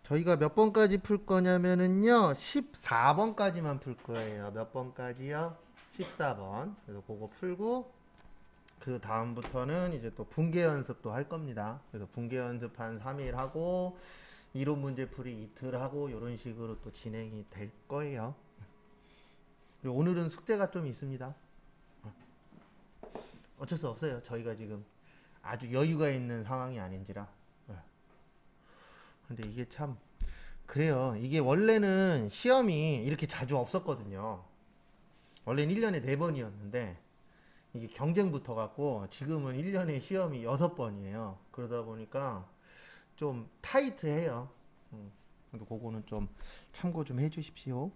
저희가 몇 번까지 풀 거냐면은요, 14번까지만 풀 거예요. 몇 번까지요? 14번. 그래서 그거 풀고, 그 다음부터는 이제 또 분계 연습도 할 겁니다. 그래서 분계 연습 한 3일 하고, 이론 문제 풀이 이틀 하고, 이런 식으로 또 진행이 될 거예요. 그리고 오늘은 숙제가 좀 있습니다. 어쩔 수 없어요. 저희가 지금 아주 여유가 있는 상황이 아닌지라. 근데 이게 참, 그래요. 이게 원래는 시험이 이렇게 자주 없었거든요. 원래는 1년에 4번이었는데 이게 경쟁 붙어갖고 지금은 1년에 시험이 6번이에요. 그러다 보니까 좀 타이트해요. 근데 그거는 좀 참고 좀 해주십시오.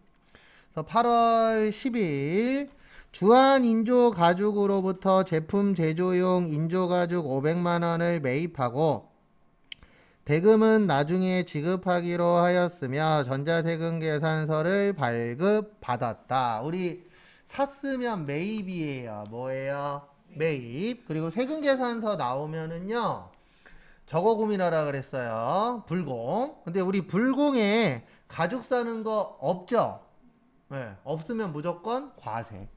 그래서 8월 10일 주한 인조 가죽으로부터 제품 제조용 인조 가죽 500만 원을 매입하고 대금은 나중에 지급하기로 하였으며 전자세금 계산서를 발급받았다. 우리 샀으면 매입이에요. 뭐예요? 매입. 그리고 세금 계산서 나오면은요. 저거 고민하라 그랬어요. 불공. 근데 우리 불공에 가죽 사는 거 없죠? 네, 없으면 무조건 과세.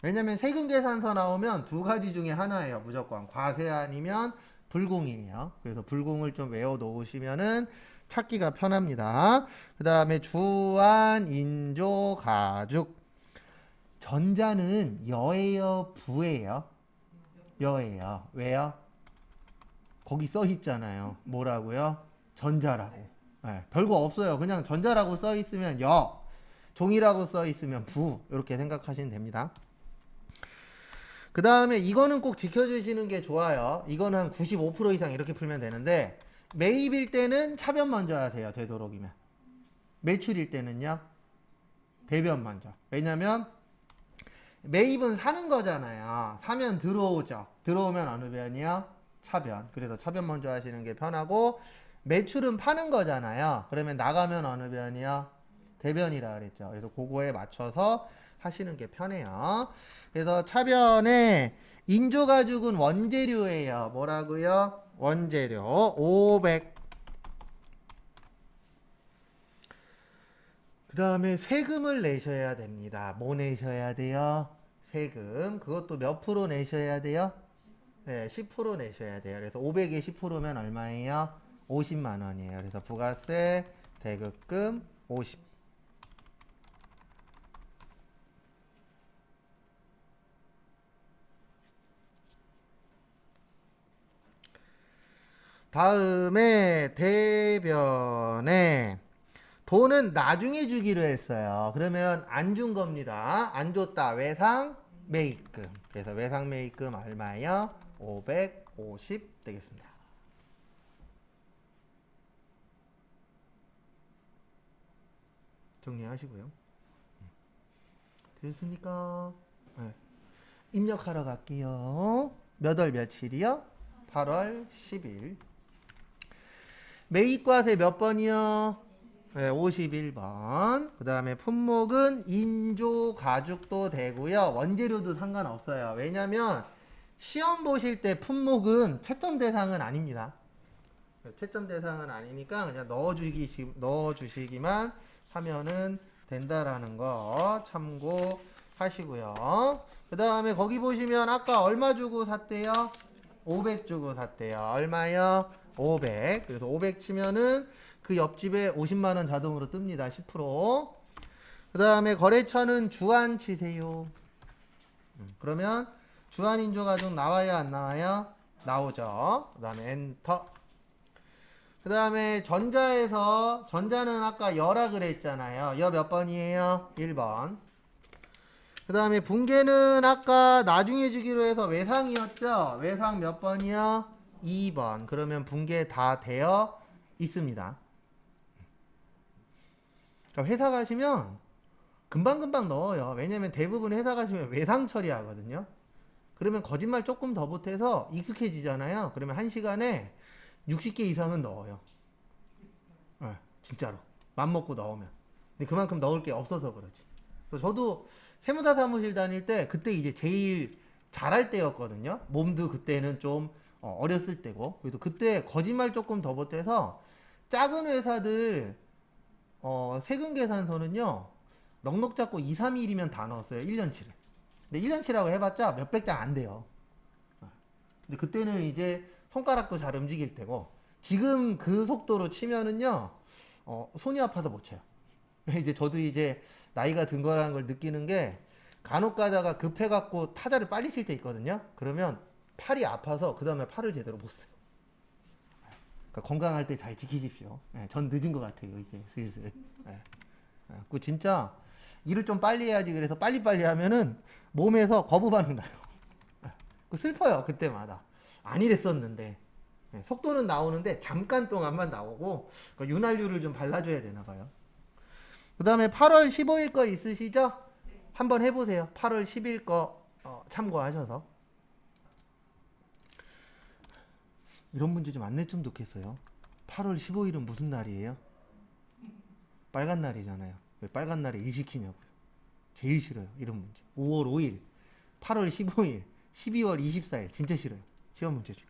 왜냐면 세금 계산서 나오면 두 가지 중에 하나예요. 무조건 과세 아니면 불공이에요. 그래서 불공을 좀 외워 놓으시면은 찾기가 편합니다. 그 다음에 주한 인조 가죽. 전자는 여예요, 부예요? 여예요. 왜요? 거기 써 있잖아요. 뭐라고요? 전자라고. 네, 별거 없어요. 그냥 전자라고 써 있으면 여, 종이라고 써 있으면 부, 이렇게 생각하시면 됩니다. 그 다음에 이거는 꼭 지켜주시는 게 좋아요. 이거는 한 95% 이상 이렇게 풀면 되는데 매입일 때는 차변 먼저 하세요. 되도록이면. 매출일 때는요. 대변 먼저. 왜냐면 매입은 사는 거잖아요. 사면 들어오죠. 들어오면 어느 변이요? 차변. 그래서 차변 먼저 하시는 게 편하고 매출은 파는 거잖아요. 그러면 나가면 어느 변이요? 대변이라 그랬죠. 그래서 그거에 맞춰서 하시는 게 편해요. 그래서 차변에 인조가죽은 원재료예요. 뭐라고요? 원재료 500. 그 다음에 세금을 내셔야 됩니다. 뭐 내셔야 돼요? 세금. 그것도 몇 프로 내셔야 돼요? 네, 10% 내셔야 돼요. 그래서 500에 10%면 얼마예요? 50만 원이에요. 그래서 부가세, 대급금 50. 다음에 대변에 돈은 나중에 주기로 했어요. 그러면 안 준 겁니다. 안 줬다. 외상 매입금. 그래서 외상 매입금 얼마예요? 550 되겠습니다. 정리하시고요. 됐습니까? 네. 입력하러 갈게요. 몇 월 며칠이요? 8월 10일. 매입과세 몇 번이요? 네, 51번. 그 다음에 품목은 인조 가죽도 되고요. 원재료도 상관없어요. 왜냐면 시험 보실 때 품목은 채점 대상은 아닙니다. 채점 대상은 아니니까 그냥 넣어주시기만 하면은 된다라는 거 참고하시고요. 그 다음에 거기 보시면 아까 얼마 주고 샀대요? 500 주고 샀대요. 얼마요? 500. 그래서 500 치면은 그 옆집에 50만원 자동으로 뜹니다. 10%. 그 다음에 거래처는 주한 치세요. 그러면 주한인조가족 나와요? 안 나와요? 나오죠. 그 다음에 엔터. 그 다음에 전자는 아까 여라 그랬잖아요. 여 몇 번이에요? 1번. 그 다음에 분계는 아까 나중에 주기로 해서 외상이었죠? 외상 몇 번이요? 2번. 그러면 분계 다 되어 있습니다. 그러니까 회사 가시면 금방금방 넣어요. 왜냐면 대부분 회사 가시면 외상 처리하거든요. 그러면 거짓말 조금 더 보태서 익숙해지잖아요. 그러면 1시간에 60개 이상은 넣어요. 네, 진짜로. 맘먹고 넣으면. 근데 그만큼 넣을 게 없어서 그러지. 그래서 저도 세무사 사무실 다닐 때 그때 이제 제일 잘할 때였거든요. 몸도 그때는 좀 어렸을 때고. 그래서 그때 거짓말 조금 더 보태서 작은 회사들 세금 계산서는요. 넉넉 잡고 2, 3일이면 다 넣었어요. 1년치를. 근데 1년치라고 해봤자 몇백 장 안 돼요. 근데 그때는 이제 손가락도 잘 움직일 때고 지금 그 속도로 치면은요. 손이 아파서 못 쳐요. 이제 저도 이제 나이가 든 거라는 걸 느끼는 게 간혹 가다가 급해갖고 타자를 빨리 칠 때 있거든요. 그러면 팔이 아파서 그 다음에 팔을 제대로 못 써요. 그러니까 건강할 때 잘 지키십시오. 네, 전 늦은 것 같아요. 이제 슬슬. 네. 그 진짜 일을 좀 빨리 해야지. 그래서 빨리빨리 하면은 몸에서 거부 반응 나요. 그 슬퍼요. 그때마다. 안 이랬었는데. 네, 속도는 나오는데 잠깐 동안만 나오고 그러니까 윤활유를 좀 발라줘야 되나 봐요. 그 다음에 8월 15일 거 있으시죠? 한번 해보세요. 8월 10일 거 참고하셔서. 이런 문제 좀 안 냈으면 좋겠어요. 8월 15일은 무슨 날이에요? 빨간 날이잖아요. 왜 빨간 날에 일 시키냐고요. 제일 싫어요. 이런 문제. 5월 5일, 8월 15일, 12월 24일. 진짜 싫어요. 시험 문제 중에.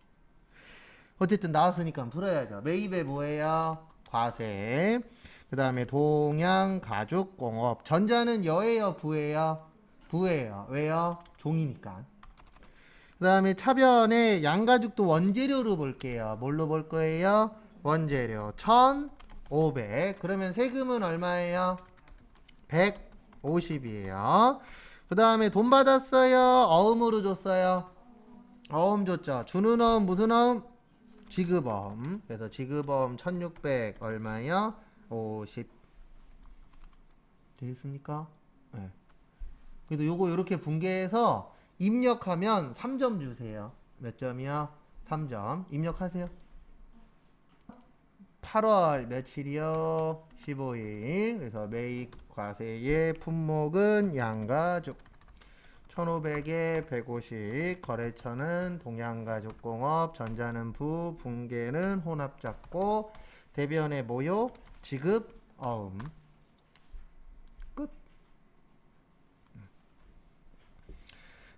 어쨌든 나왔으니까 풀어야죠. 매입에 뭐예요? 과세. 그 다음에 동양가죽공업. 전자는 여예요? 부예요? 부예요. 왜요? 종이니까. 그 다음에 차변에 양가죽도 원재료로 볼게요. 뭘로 볼 거예요? 원재료 1,500. 그러면 세금은 얼마예요? 150이에요. 그 다음에 돈 받았어요? 어음으로 줬어요? 어음 줬죠. 주는 어음 무슨 어음? 지급어음. 그래서 지급어음 1,600 얼마요? 50. 되겠습니까? 네. 그래도 요거 이렇게 분개해서 입력하면 3점 주세요. 몇 점이요? 3점. 입력하세요. 8월 며칠이요? 15일. 그래서 매입 과세의 품목은 양가죽. 1,500에 150. 거래처는 동양가죽공업. 전자는 부. 분계는 혼합작고. 대변에 뭐요? 지급 어음.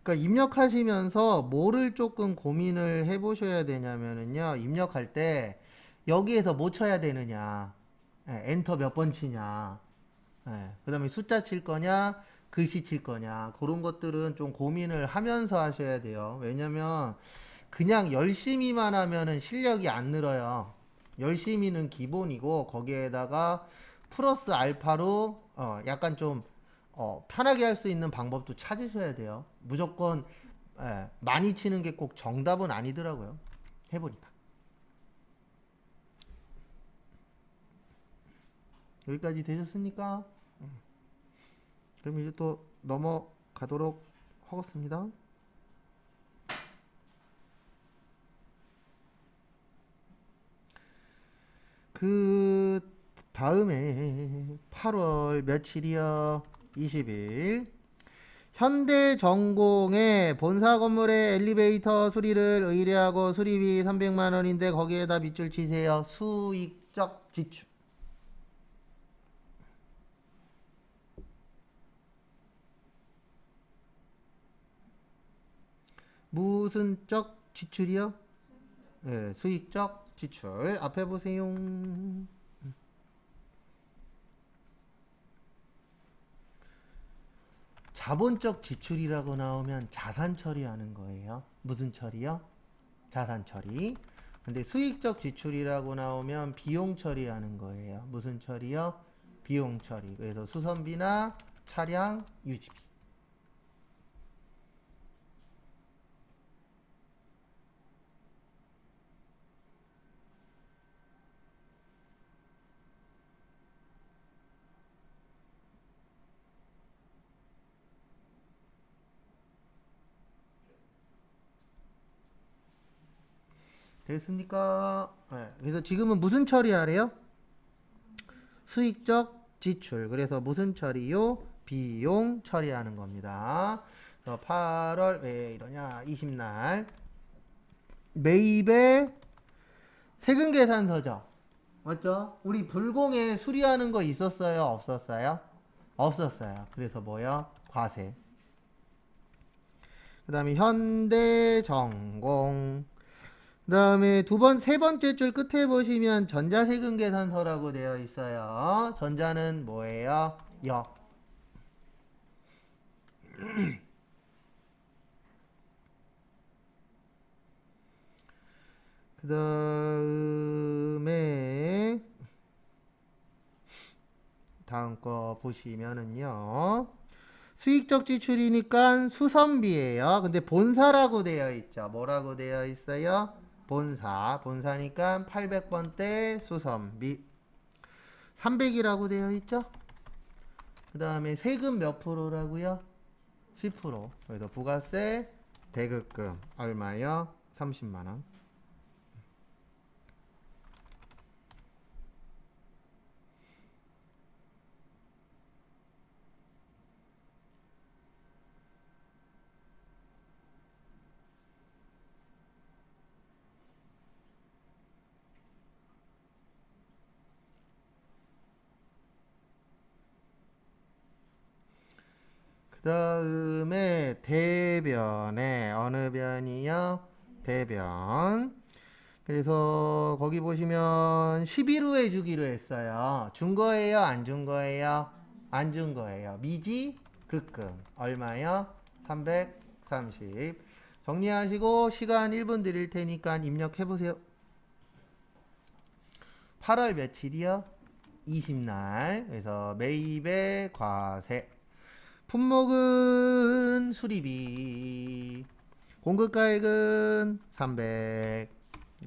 그러니까 입력하시면서 뭐를 조금 고민을 해보셔야 되냐면은요. 입력할 때 여기에서 뭐 쳐야 되느냐. 엔터 몇 번 치냐. 그 다음에 숫자 칠 거냐. 글씨 칠 거냐. 그런 것들은 좀 고민을 하면서 하셔야 돼요. 왜냐면 그냥 열심히만 하면은 실력이 안 늘어요. 열심히는 기본이고 거기에다가 플러스 알파로 약간 좀 편하게 할 수 있는 방법도 찾으셔야 돼요. 무조건 많이 치는 게 꼭 정답은 아니더라고요. 해보니까. 여기까지 되셨습니까? 그럼 이제 또 넘어가도록 하겠습니다. 그 다음에 8월 며칠이요? 20일. 현대전공의 본사 건물의 엘리베이터 수리를 의뢰하고 수리비 300만 원인데 거기에다 밑줄 치세요. 수익적 지출. 무슨 적 지출이요? 네, 수익적 지출. 앞에 보세요. 자본적 지출이라고 나오면 자산 처리하는 거예요. 무슨 처리요? 자산 처리. 근데 수익적 지출이라고 나오면 비용 처리하는 거예요. 무슨 처리요? 비용 처리. 그래서 수선비나 차량 유지비. 됐습니까? 네. 그래서 지금은 무슨 처리하래요? 수익적 지출. 그래서 무슨 처리요? 비용 처리하는 겁니다. 8월 왜 이러냐? 20날 매입의 세금 계산서죠. 맞죠? 우리 불공에 수리하는 거 있었어요? 없었어요? 없었어요. 그래서 뭐요? 과세. 그 다음에 현대전공. 다음에 세 번째 줄 끝에 보시면 전자세금 계산서라고 되어 있어요. 전자는 뭐예요? 여. 그 다음에 다음 거 보시면은요. 수익적 지출이니까 수선비예요. 근데 본사라고 되어 있죠. 뭐라고 되어 있어요? 본사. 본사니까 800번대 수선비. 300이라고 되어 있죠. 그 다음에 세금 몇 프로라고요? 10%. 그래서 부가세, 대급금 얼마요? 30만 원. 그 다음에 대변에 어느 변이요? 대변. 그래서 거기 보시면 10일 후에 주기로 했어요. 준 거예요? 안 준 거예요? 안 준 거예요. 미지 급금 얼마요? 330. 정리하시고 시간 1분 드릴 테니까 입력해 보세요. 8월 며칠이요? 20날. 그래서 매입의 과세. 품목은 수리비. 공급가액은 300.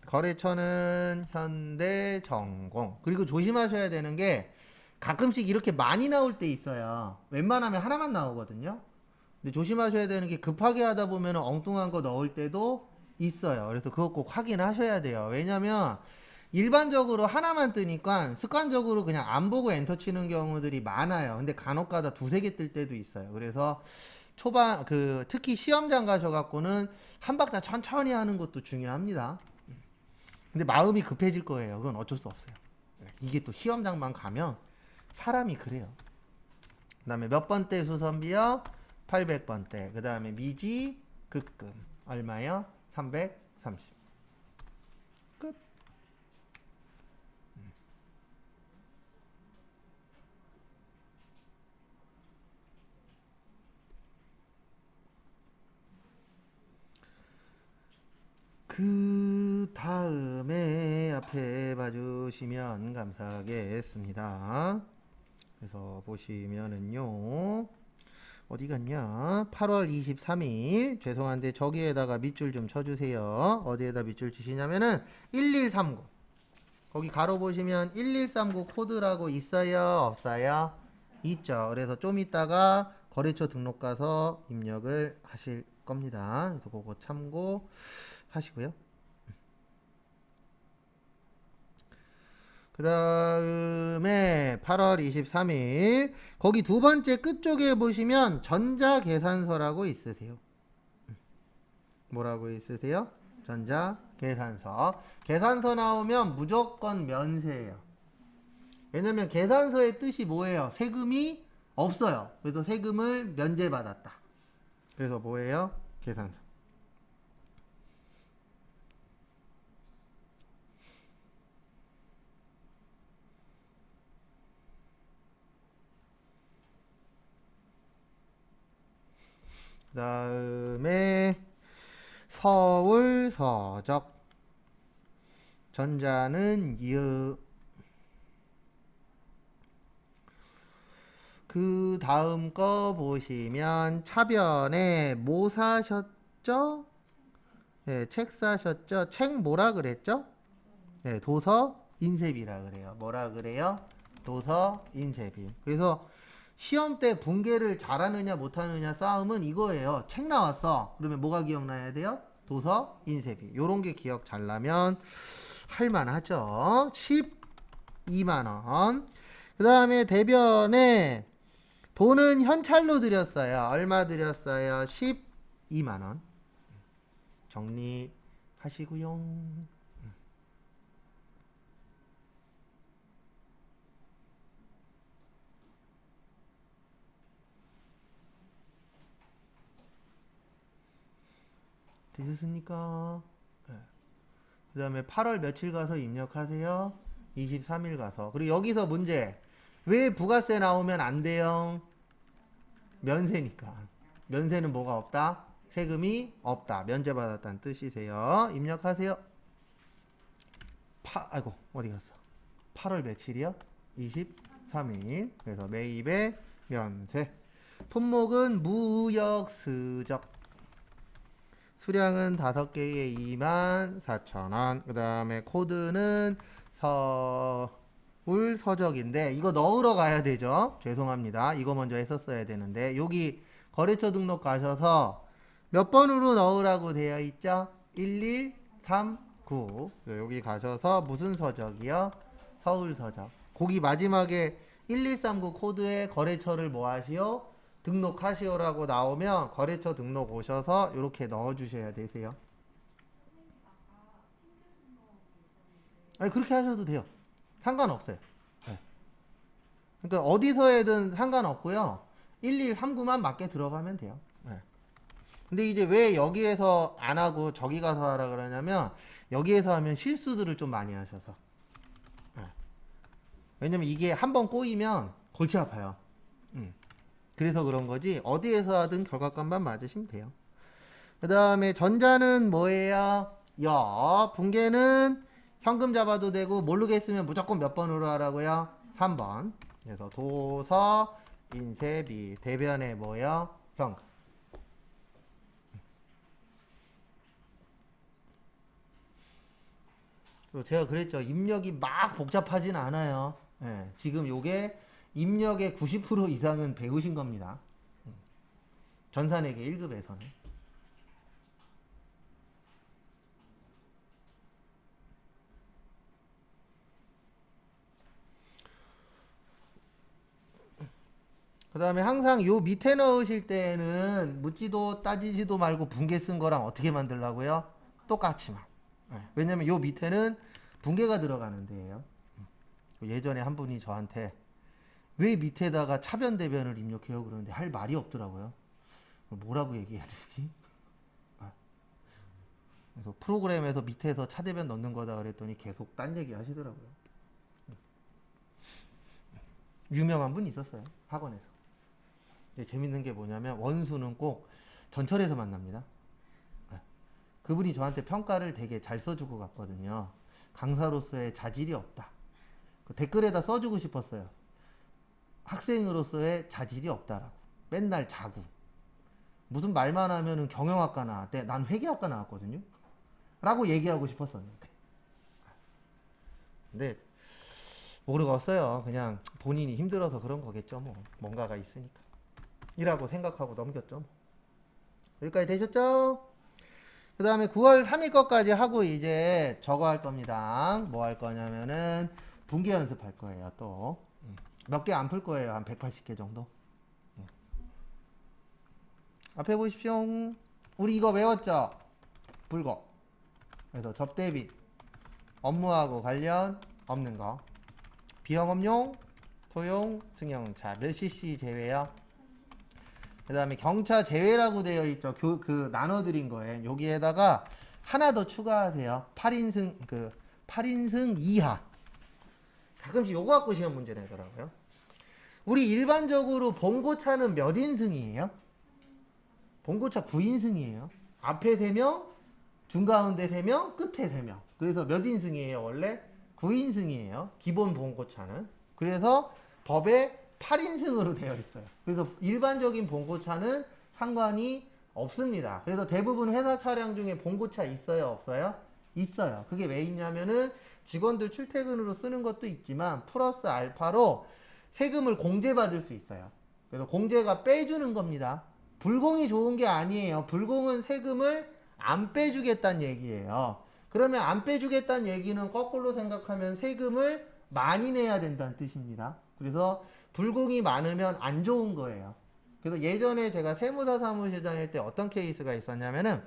거래처는 현대전공. 그리고 조심하셔야 되는 게 가끔씩 이렇게 많이 나올 때 있어요. 웬만하면 하나만 나오거든요. 근데 조심하셔야 되는 게 급하게 하다 보면 엉뚱한 거 넣을 때도 있어요. 그래서 그거 꼭 확인하셔야 돼요. 왜냐면 일반적으로 하나만 뜨니까 습관적으로 그냥 안 보고 엔터 치는 경우들이 많아요. 근데 간혹가다 두세 개 뜰 때도 있어요. 그래서 초반 특히 시험장 가셔갖고는 한 박자 천천히 하는 것도 중요합니다. 근데 마음이 급해질 거예요. 그건 어쩔 수 없어요. 이게 또 시험장만 가면 사람이 그래요. 그 다음에 몇 번대 수선비요? 800번대. 그 다음에 미지 급금 얼마요? 330. 끝. 그 다음에 앞에 봐주시면 감사하겠습니다. 그래서 보시면은요. 어디 갔냐? 8월 23일. 죄송한데 저기에다가 밑줄 좀 쳐주세요. 어디에다 밑줄 치시냐면은 1139. 거기 가로 보시면 1139 코드라고 있어요? 없어요? 있죠. 그래서 좀 이따가 거래처 등록 가서 입력을 하실 겁니다. 그래서 그거 참고하시고요. 그 다음에 8월 23일 거기 두 번째 끝쪽에 보시면 전자계산서라고 있으세요. 뭐라고 있으세요? 전자계산서. 계산서 나오면 무조건 면세예요. 왜냐면 계산서의 뜻이 뭐예요? 세금이 없어요. 그래서 세금을 면제받았다. 그래서 뭐예요? 계산서. 그 다음에 서울 서적. 전자는 유. 그 다음 거 보시면 차변에 뭐 사셨죠? 네, 책 사셨죠? 책 뭐라 그랬죠? 네, 도서 인쇄비라 그래요. 뭐라 그래요? 도서 인쇄비. 그래서 시험 때 분계를 잘하느냐 못하느냐 싸움은 이거예요. 책 나왔어. 그러면 뭐가 기억나야 돼요? 도서 인쇄비. 요런 게 기억 잘 나면 할만하죠. 12만원. 그 다음에 대변에 돈은 현찰로 드렸어요. 얼마 드렸어요? 12만원. 정리하시고요. 되셨습니까? 네. 그 다음에 8월 며칠 가서 입력하세요? 23일 가서. 그리고 여기서 문제. 왜 부가세 나오면 안 돼요? 면세니까. 면세는 뭐가 없다? 세금이 없다. 면제받았다는 뜻이세요. 입력하세요. 아이고, 어디 갔어? 8월 며칠이요? 23일. 그래서 매입의 면세. 품목은 무역스적. 수량은 5개에 24,000원. 그 다음에 코드는 서울 서적인데 이거 넣으러 가야 되죠. 죄송합니다. 이거 먼저 했었어야 되는데 여기 거래처 등록 가셔서 몇 번으로 넣으라고 되어 있죠? 1139. 여기 가셔서 무슨 서적이요? 서울 서적. 거기 마지막에 1139 코드에 거래처를 뭐 하시오? 등록하시오라고 나오면 거래처 등록 오셔서 이렇게 넣어주셔야 되세요. 아니 그렇게 하셔도 돼요. 상관없어요. 네. 그러니까 어디서 해든 상관없고요. 1139만 맞게 들어가면 돼요. 네. 근데 이제 왜 여기에서 안 하고 저기 가서 하라 그러냐면 여기에서 하면 실수들을 좀 많이 하셔서. 네. 왜냐면 이게 한번 꼬이면 골치 아파요. 그래서 그런 거지 어디에서 하든 결과값만 맞으시면 돼요. 그 다음에 전자는 뭐예요? 분계는 현금 잡아도 되고 모르겠으면 무조건 몇 번으로 하라고요? 3번. 그래서 도서 인쇄비 대변에 뭐예요? 현금. 제가 그랬죠. 입력이 막 복잡하진 않아요. 네, 지금 요게 입력의 90% 이상은 배우신 겁니다. 전산회계 1급에서는. 그 다음에 항상 요 밑에 넣으실 때는 묻지도 따지지도 말고 분계 쓴 거랑 어떻게 만들라고요? 똑같이만. 왜냐면 요 밑에는 분계가 들어가는 데예요. 예전에 한 분이 저한테 왜 밑에다가 차변 대변을 입력해요? 그러는데 할 말이 없더라고요. 뭐라고 얘기해야 되지? 그래서 프로그램에서 밑에서 차대변 넣는 거다 그랬더니 계속 딴 얘기 하시더라고요. 유명한 분 있었어요. 학원에서. 재밌는 게 뭐냐면 원수는 꼭 전철에서 만납니다. 그분이 저한테 평가를 되게 잘 써주고 갔거든요. 강사로서의 자질이 없다. 그 댓글에다 써주고 싶었어요. 학생으로서의 자질이 없다라고. 맨날 자고. 무슨 말만 하면은 경영학과 나왔대. 난 회계학과 나왔거든요. 라고 얘기하고 싶었었는데. 근데 모르겠어요. 그냥 본인이 힘들어서 그런 거겠죠. 뭐 뭔가가 있으니까. 이라고 생각하고 넘겼죠. 뭐. 여기까지 되셨죠? 그 다음에 9월 3일 것까지 하고 이제 저거 할 겁니다. 뭐 할 거냐면은 분계 연습할 거예요. 또 몇 개 안 풀 거예요. 한 180개 정도. 앞에 보십시오. 우리 이거 외웠죠? 불거. 그래서 접대비 업무하고 관련 없는 거. 비영업용, 토용, 승용차 몇 cc 제외요? 그 다음에 경차 제외라고 되어 있죠. 그 나눠드린 거에 여기에다가 하나 더 추가하세요. 8인승 이하. 가끔씩 요거 갖고 시험 문제 내더라고요. 우리 일반적으로 봉고차는 몇 인승이에요? 봉고차 9인승이에요. 앞에 3명, 중가운데 3명, 끝에 3명. 그래서 몇 인승이에요? 원래 9인승이에요. 기본 봉고차는. 그래서 법에 8인승으로 되어 있어요. 그래서 일반적인 봉고차는 상관이 없습니다. 그래서 대부분 회사 차량 중에 봉고차 있어요? 없어요? 있어요. 그게 왜 있냐면은 직원들 출퇴근으로 쓰는 것도 있지만 플러스 알파로 세금을 공제받을 수 있어요. 그래서 공제가 빼주는 겁니다. 불공이 좋은 게 아니에요. 불공은 세금을 안 빼주겠다는 얘기예요. 그러면 안 빼주겠다는 얘기는 거꾸로 생각하면 세금을 많이 내야 된다는 뜻입니다. 그래서 불공이 많으면 안 좋은 거예요. 그래서 예전에 제가 세무사 사무실 다닐 때 어떤 케이스가 있었냐면은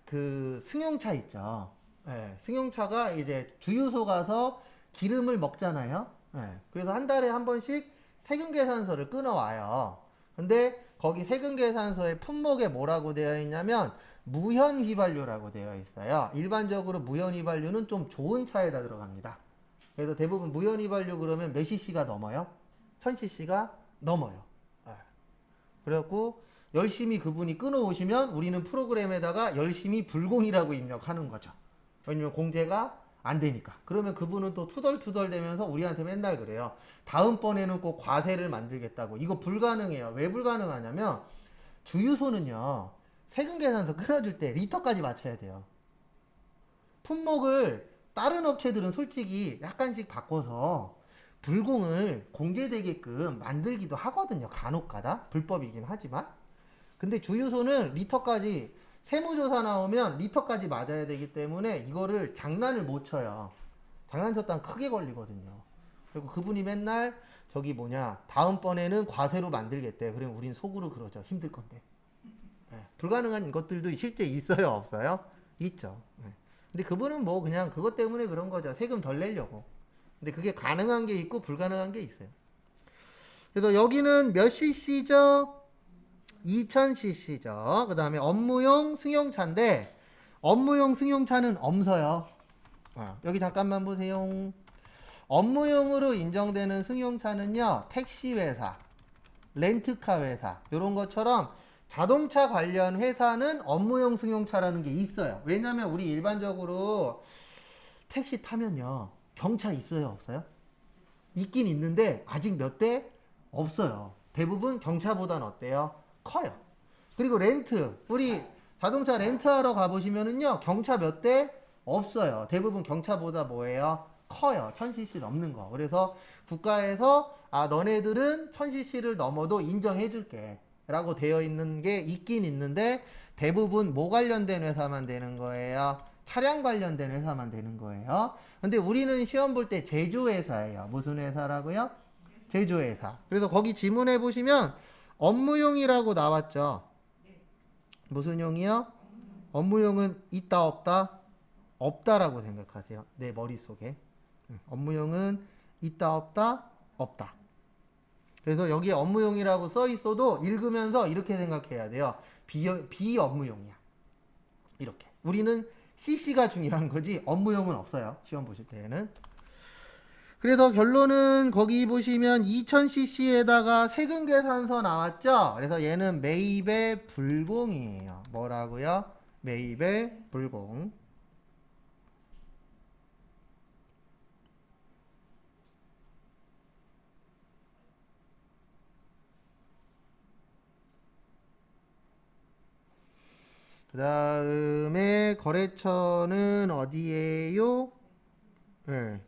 그 승용차 있죠. 네, 승용차가 이제 주유소 가서 기름을 먹잖아요. 네, 그래서 한 달에 한 번씩 세금계산서를 끊어와요. 근데 거기 세금계산서에 품목에 뭐라고 되어 있냐면 무현 휘발유라고 되어 있어요. 일반적으로 무현 휘발유는 좀 좋은 차에다 들어갑니다. 그래서 대부분 무현 휘발유 그러면 몇 cc가 넘어요? 1000cc가 넘어요. 예. 그래갖고 열심히 그분이 끊어오시면 우리는 프로그램에다가 열심히 불공이라고 입력하는 거죠. 왜냐면 공제가 안 되니까. 그러면 그분은 또 투덜투덜 대면서 우리한테 맨날 그래요. 다음번에는 꼭 과세를 만들겠다고. 이거 불가능해요. 왜 불가능하냐면 주유소는요. 세금계산서 끊어줄 때 리터까지 맞춰야 돼요. 품목을 다른 업체들은 솔직히 약간씩 바꿔서 불공을 공개되게끔 만들기도 하거든요. 간혹가다. 불법이긴 하지만. 근데 주유소는 리터까지 세무조사 나오면 리터까지 맞아야 되기 때문에 이거를 장난을 못 쳐요. 장난쳤다면 크게 걸리거든요. 그리고 그분이 맨날 저기 뭐냐 다음번에는 과세로 만들겠대. 그러면 우린 속으로 그러죠. 힘들 건데. 네. 불가능한 것들도 실제 있어요? 없어요? 있죠. 네. 근데 그분은 뭐 그냥 그것 때문에 그런 거죠. 세금 덜 내려고. 근데 그게 가능한 게 있고 불가능한 게 있어요. 그래서 여기는 몇 cc죠? 2000cc죠. 그 다음에 업무용 승용차인데 업무용 승용차는 엄서요. 여기 잠깐만 보세요. 업무용으로 인정되는 승용차는요. 택시회사, 렌트카 회사 이런 것처럼 자동차 관련 회사는 업무용 승용차라는 게 있어요. 왜냐면 우리 일반적으로 택시 타면요. 경차 있어요? 없어요? 있긴 있는데 아직 몇 대 없어요. 대부분 경차보다는 어때요? 커요. 그리고 렌트, 우리 자동차 렌트하러 가보시면은요, 경차 몇 대 없어요. 대부분 경차보다 뭐예요? 커요. 1000cc 넘는 거. 그래서 국가에서 너네들은 1000cc를 넘어도 인정해줄게. 라고 되어 있는 게 있긴 있는데 대부분 뭐 관련된 회사만 되는 거예요? 차량 관련된 회사만 되는 거예요. 근데 우리는 시험 볼 때 제조회사예요. 무슨 회사라고요? 제조회사. 그래서 거기 지문해 보시면 업무용이라고 나왔죠. 무슨 용이요? 업무용은 있다 없다? 없다라고 생각하세요. 내 머릿속에. 업무용은 있다 없다? 없다. 그래서 여기에 업무용이라고 써 있어도 읽으면서 이렇게 생각해야 돼요. 비업무용이야. 이렇게. 우리는 CC가 중요한 거지 업무용은 없어요. 시험 보실 때에는. 그래서 결론은 거기 보시면 2000cc에다가 세금계산서 나왔죠. 그래서 얘는 매입의 불공이에요. 뭐라고요? 매입의 불공. 그 다음에 거래처는 어디에요? 네.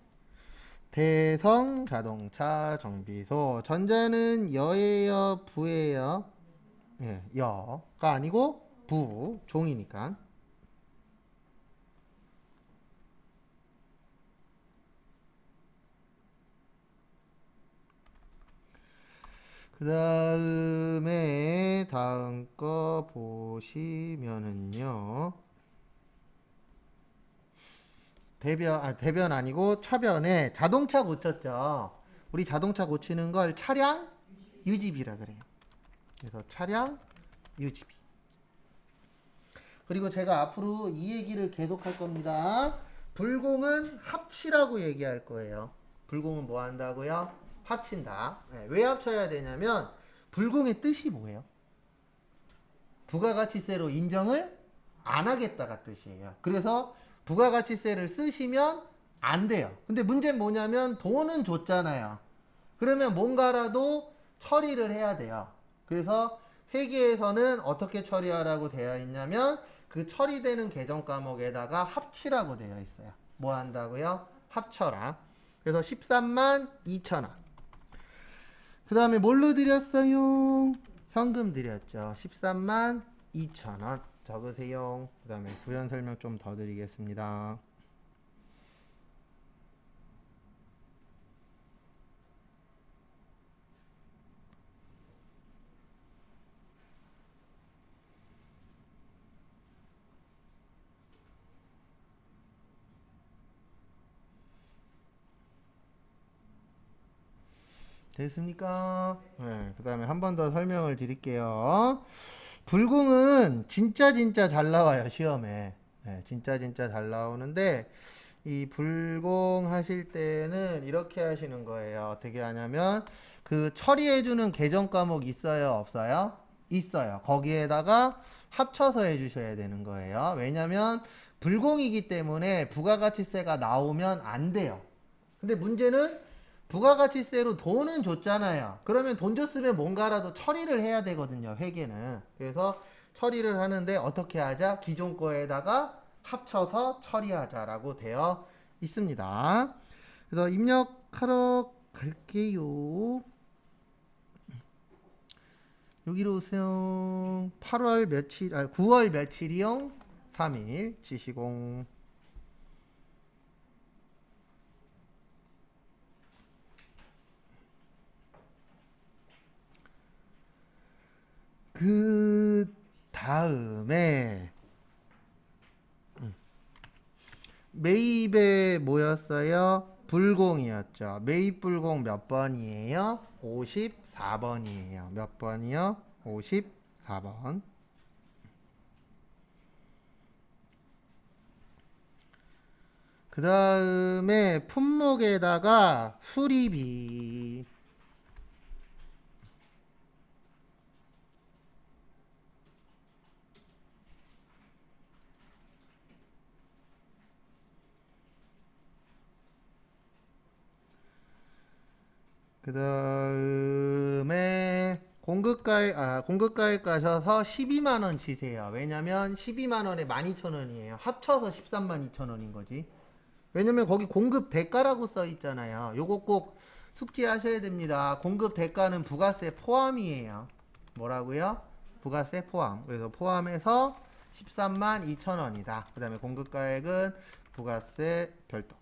대성 자동차 정비소. 전자는 여예요, 부예요? 예, 여가 아니고 부, 종이니까. 그 다음에 다음 거 보시면은요. 대변 아니고 차변에 자동차 고쳤죠. 우리 자동차 고치는 걸 차량 유지비라 그래요. 그래서 차량 유지비. 그리고 제가 앞으로 이 얘기를 계속 할 겁니다. 불공은 합치라고 얘기할 거예요. 불공은 뭐 한다고요? 합친다. 네, 왜 합쳐야 되냐면 불공의 뜻이 뭐예요? 부가가치세로 인정을 안 하겠다가 뜻이에요. 그래서 부가가치세를 쓰시면 안 돼요. 근데 문제는 뭐냐면 돈은 줬잖아요. 그러면 뭔가라도 처리를 해야 돼요. 그래서 회계에서는 어떻게 처리하라고 되어 있냐면 그 처리되는 계정 과목에다가 합치라고 되어 있어요. 뭐 한다고요? 합쳐라. 그래서 13만 2천원. 그 다음에 뭘로 드렸어요? 현금 드렸죠. 13만 2천원. 적으세요. 그 다음에 부연 설명 좀 더 드리겠습니다. 됐습니까? 네, 그 다음에 한 번 더 설명을 드릴게요. 불공은 진짜 잘 나와요, 시험에. 네, 진짜 잘 나오는데, 이 불공 하실 때는 이렇게 하시는 거예요. 어떻게 하냐면, 그 처리해주는 계정 과목 있어요, 없어요? 있어요. 거기에다가 합쳐서 해주셔야 되는 거예요. 왜냐면, 불공이기 때문에 부가가치세가 나오면 안 돼요. 근데 문제는 부가가치세로 돈은 줬잖아요. 그러면 돈 줬으면 뭔가라도 처리를 해야 되거든요, 회계는. 그래서 처리를 하는데 어떻게 하자? 기존 거에다가 합쳐서 처리하자라고 되어 있습니다. 그래서 입력하러 갈게요. 여기로 오세요. 8월 며칠, 9월 며칠이요? 3일 지시공. 그 다음에 매입에 뭐였어요? 불공이었죠. 매입 불공 몇 번이에요? 54번이에요. 몇 번이요? 54번. 그 다음에 품목에다가 수리비. 그 다음에 공급가액 가셔서 12만원 치세요. 왜냐면 12만원에 12,000원이에요. 합쳐서 13만 2천원인 거지. 왜냐면 거기 공급 대가라고 써 있잖아요. 요거 꼭 숙지하셔야 됩니다. 공급 대가는 부가세 포함이에요. 뭐라고요? 부가세 포함. 그래서 포함해서 13만 2천원이다. 그 다음에 공급가액은 부가세 별도.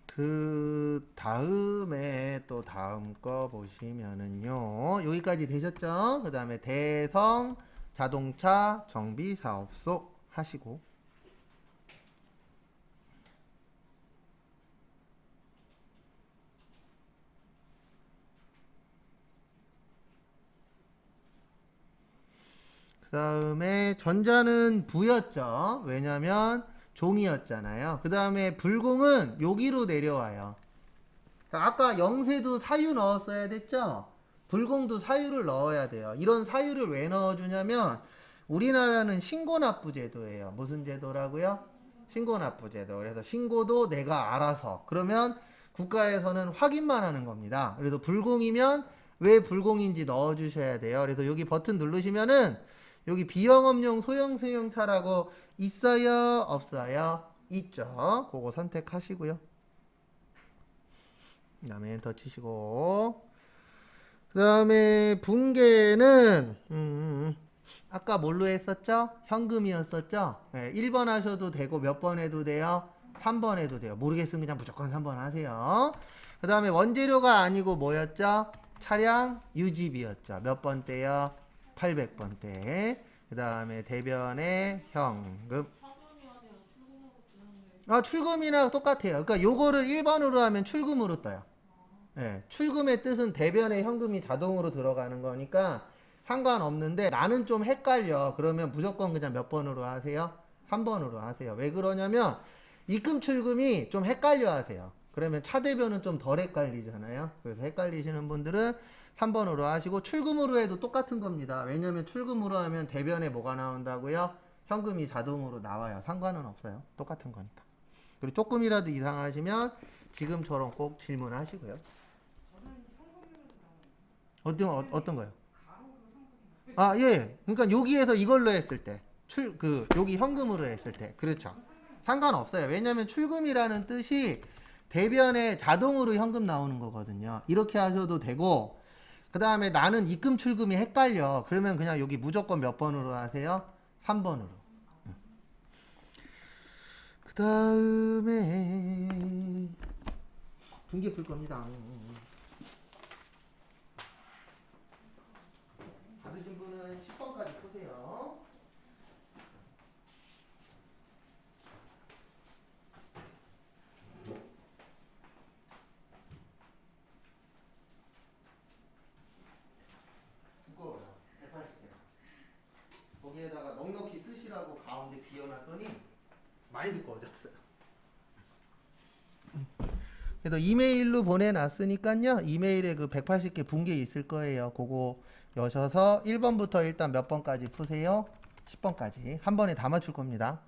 그 다음에 또 다음 거 보시면은요. 여기까지 되셨죠? 그 다음에 대성 자동차 정비 사업소 하시고. 그 다음에 전자는 부였죠. 왜냐면 종이었잖아요. 그 다음에 불공은 여기로 내려와요. 아까 영세도 사유 넣었어야 됐죠? 불공도 사유를 넣어야 돼요. 이런 사유를 왜 넣어주냐면 우리나라는 신고납부 제도예요. 무슨 제도라고요? 신고납부 제도. 그래서 신고도 내가 알아서. 그러면 국가에서는 확인만 하는 겁니다. 그래서 불공이면 왜 불공인지 넣어주셔야 돼요. 그래서 여기 버튼 누르시면은 여기 비영업용 소형 승용차라고 있어요? 없어요? 있죠. 그거 선택하시고요. 그 다음에 엔터 치시고 그 다음에 분계는 아까 뭘로 했었죠? 현금이었었죠? 네, 1번 하셔도 되고 몇 번 해도 돼요? 3번 해도 돼요. 모르겠으면 그냥 무조건 3번 하세요. 그 다음에 원재료가 아니고 뭐였죠? 차량 유지비였죠. 몇 번대요? 800번대. 그 다음에 대변의 현금. 출금이랑 똑같아요. 그러니까 요거를 1번으로 하면 출금으로 떠요. 예, 출금의 뜻은 대변에 현금이 자동으로 들어가는 거니까 상관없는데 나는 좀 헷갈려. 그러면 무조건 그냥 몇 번으로 하세요? 3번으로 하세요. 왜 그러냐면 입금 출금이 좀 헷갈려 하세요. 그러면 차 대변은 좀 덜 헷갈리잖아요. 그래서 헷갈리시는 분들은 3번으로 하시고 출금으로 해도 똑같은 겁니다. 왜냐면 출금으로 하면 대변에 뭐가 나온다고요? 현금이 자동으로 나와요. 상관은 없어요. 똑같은 거니까. 그리고 조금이라도 이상하시면 지금처럼 꼭 질문하시고요. 어떤 거요? 예. 그러니까 여기에서 이걸로 했을 때, 여기 현금으로 했을 때, 그렇죠. 상관없어요. 왜냐면 출금이라는 뜻이 대변에 자동으로 현금 나오는 거거든요. 이렇게 하셔도 되고, 그 다음에 나는 입금 출금이 헷갈려. 그러면 그냥 여기 무조건 몇 번으로 하세요? 3번으로. 그 다음에 분계 풀 겁니다. 쓰라고 가운데 비워놨더니 많이 두꺼워졌어요. 그래서 이메일로 보내놨으니까요. 이메일에 그 180개 분계 있을 거예요. 그거 여셔서 1번부터 일단 몇 번까지 푸세요? 10번까지 한 번에 다 맞출 겁니다.